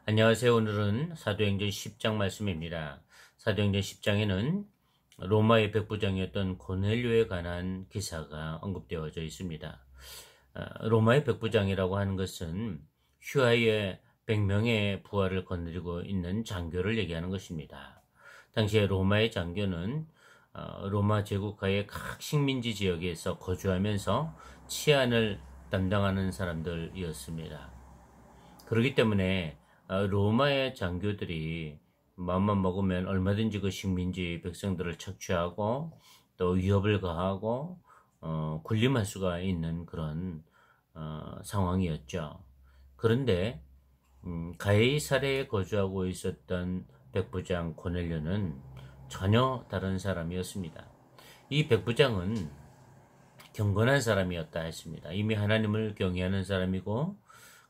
안녕하세요. 오늘은 사도행전 10장 말씀입니다. 사도행전 10장에는 로마의 백부장이었던 고넬료에 관한 기사가 언급되어져 있습니다. 로마의 백부장이라고 하는 것은 휘하의 100명의 부하를 거느리고 있는 장교를 얘기하는 것입니다. 당시에 로마의 장교는 로마 제국하의 각 식민지 지역에서 거주하면서 치안을 담당하는 사람들이었습니다. 그렇기 때문에 로마의 장교들이 마음만 먹으면 얼마든지 그 식민지 백성들을 착취하고 또 위협을 가하고 군림할 수가 있는 그런 상황이었죠. 그런데 가이사랴에 거주하고 있었던 백부장 고넬료는 전혀 다른 사람이었습니다. 이 백부장은 경건한 사람이었다 했습니다. 이미 하나님을 경외하는 사람이고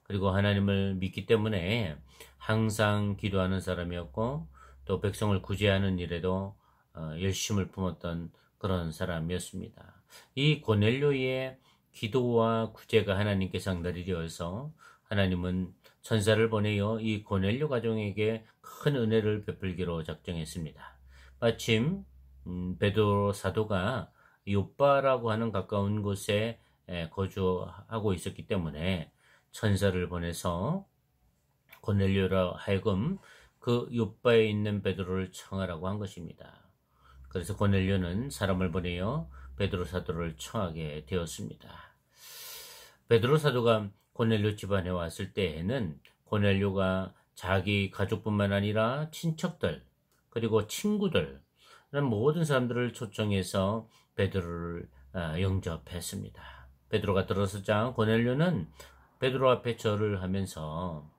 그리고 하나님을 믿기 때문에 항상 기도하는 사람이었고 또 백성을 구제하는 일에도 열심을 품었던 그런 사람이었습니다. 이 고넬료의 기도와 구제가 하나님께 상달이 되어서 하나님은 천사를 보내어 이 고넬료 가정에게 큰 은혜를 베풀기로 작정했습니다. 마침 베드로 사도가 요빠라고 하는 가까운 곳에 거주하고 있었기 때문에 천사를 보내서 고넬료라 하여금 그 요빠에 있는 베드로를 청하라고 한 것입니다. 그래서 고넬료는 사람을 보내어 베드로 사도를 청하게 되었습니다. 베드로 사도가 고넬료 집안에 왔을 때에는 고넬료가 자기 가족뿐만 아니라 친척들 그리고 친구들 모든 사람들을 초청해서 베드로를 영접했습니다. 베드로가 들어서자 고넬료는 베드로 앞에 절을 하면서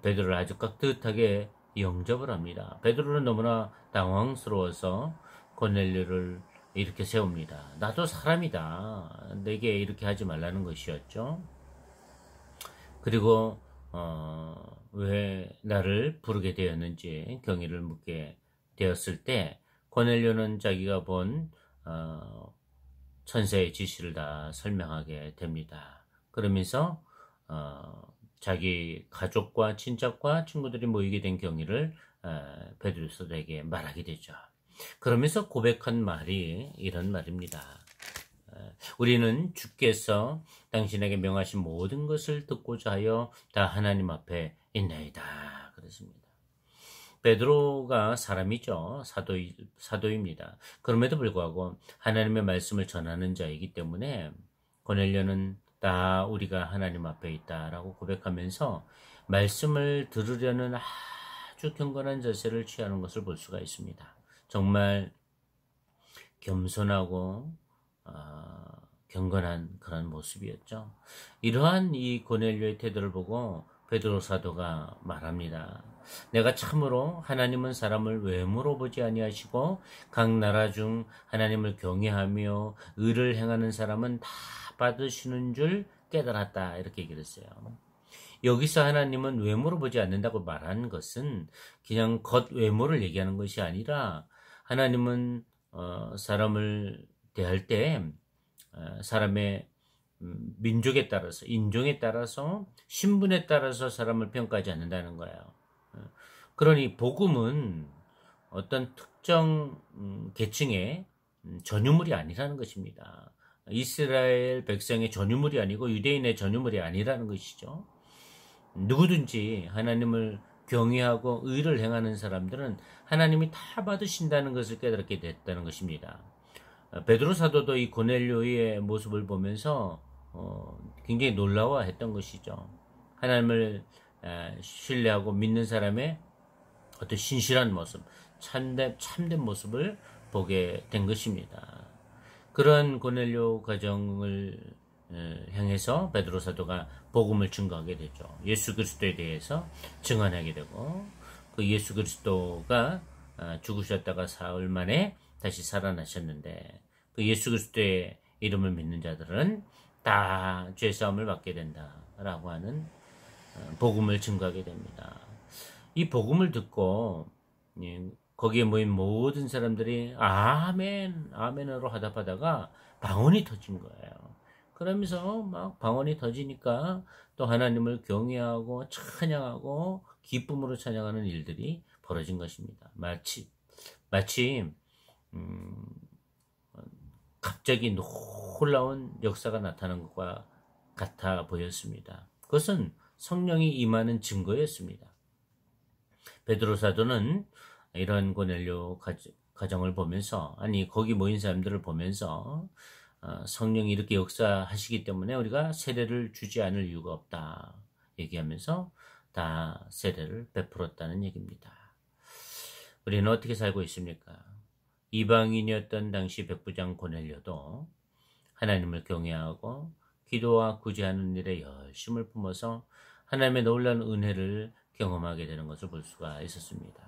베드로를 아주 깍듯하게 영접을 합니다. 베드로는 너무나 당황스러워서 고넬료를 이렇게 세웁니다. 나도 사람이다. 내게 이렇게 하지 말라는 것이었죠. 그리고 왜 나를 부르게 되었는지 경위를 묻게 되었을 때 고넬료는 자기가 본 천사의 지시를 다 설명하게 됩니다. 그러면서 자기 가족과 친척과 친구들이 모이게 된 경위를 베드로 사도에게 말하게 되죠. 그러면서 고백한 말이 이런 말입니다. 우리는 주께서 당신에게 명하신 모든 것을 듣고자 하여 다 하나님 앞에 있나이다. 그랬습니다. 베드로가 사람이죠. 사도입니다. 그럼에도 불구하고 하나님의 말씀을 전하는 자이기 때문에 고넬료는 다 우리가 하나님 앞에 있다라고 고백하면서 말씀을 들으려는 아주 경건한 자세를 취하는 것을 볼 수가 있습니다. 정말 겸손하고 경건한 그런 모습이었죠. 이러한 이 고넬료의 태도를 보고 베드로 사도가 말합니다. 내가 참으로 하나님은 사람을 외모로 보지 아니하시고 각 나라 중 하나님을 경외하며 의를 행하는 사람은 다 받으시는 줄 깨달았다. 이렇게 얘기를 했어요. 여기서 하나님은 외모로 보지 않는다고 말하는 것은 그냥 겉 외모를 얘기하는 것이 아니라 하나님은 사람을 대할 때 사람의 민족에 따라서 인종에 따라서 신분에 따라서 사람을 평가하지 않는다는 거예요. 그러니 복음은 어떤 특정 계층의 전유물이 아니라는 것입니다. 이스라엘 백성의 전유물이 아니고 유대인의 전유물이 아니라는 것이죠. 누구든지 하나님을 경외하고 의를 행하는 사람들은 하나님이 다 받으신다는 것을 깨닫게 됐다는 것입니다. 베드로 사도도 이 고넬료의 모습을 보면서 굉장히 놀라워했던 것이죠. 하나님을 신뢰하고 믿는 사람의 어떤 신실한 모습, 참된 모습을 보게 된 것입니다. 그런 고넬료 가정을 향해서 베드로 사도가 복음을 증거하게 되죠. 예수 그리스도에 대해서 증언하게 되고 그 예수 그리스도가 죽으셨다가 사흘 만에 다시 살아나셨는데 그 예수 그리스도의 이름을 믿는 자들은 다 죄사함을 받게 된다라고 하는 복음을 증거하게 됩니다. 이 복음을 듣고 거기에 모인 모든 사람들이 아멘, 아멘으로 화답하다가 방언이 터진 거예요. 그러면서 막 방언이 터지니까 또 하나님을 경외하고 찬양하고 기쁨으로 찬양하는 일들이 벌어진 것입니다. 마치 음, 갑자기 놀라운 역사가 나타난 것과 같아 보였습니다. 그것은 성령이 임하는 증거였습니다. 베드로 사도는 이런 고넬료 가정을 보면서, 아니 거기 모인 사람들을 보면서 성령이 이렇게 역사하시기 때문에 우리가 세례를 주지 않을 이유가 없다 얘기하면서 다 세례를 베풀었다는 얘기입니다. 우리는 어떻게 살고 있습니까? 이방인이었던 당시 백부장 고넬료도 하나님을 경외하고 기도와 구제하는 일에 열심을 품어서 하나님의 놀라운 은혜를 경험하게 되는 것을 볼 수가 있었습니다.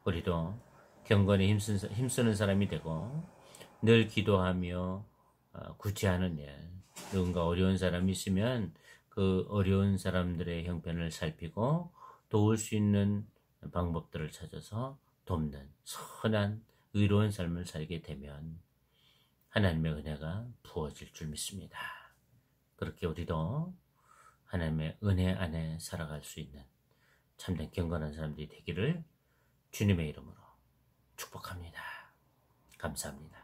우리도 경건에 힘쓰는 사람이 되고 늘 기도하며 구제하는 일, 누군가 어려운 사람이 있으면 그 어려운 사람들의 형편을 살피고 도울 수 있는 방법들을 찾아서 돕는 선한 의로운 삶을 살게 되면 하나님의 은혜가 부어질 줄 믿습니다. 그렇게 우리도 하나님의 은혜 안에 살아갈 수 있는 참된 경건한 사람들이 되기를 주님의 이름으로 축복합니다. 감사합니다.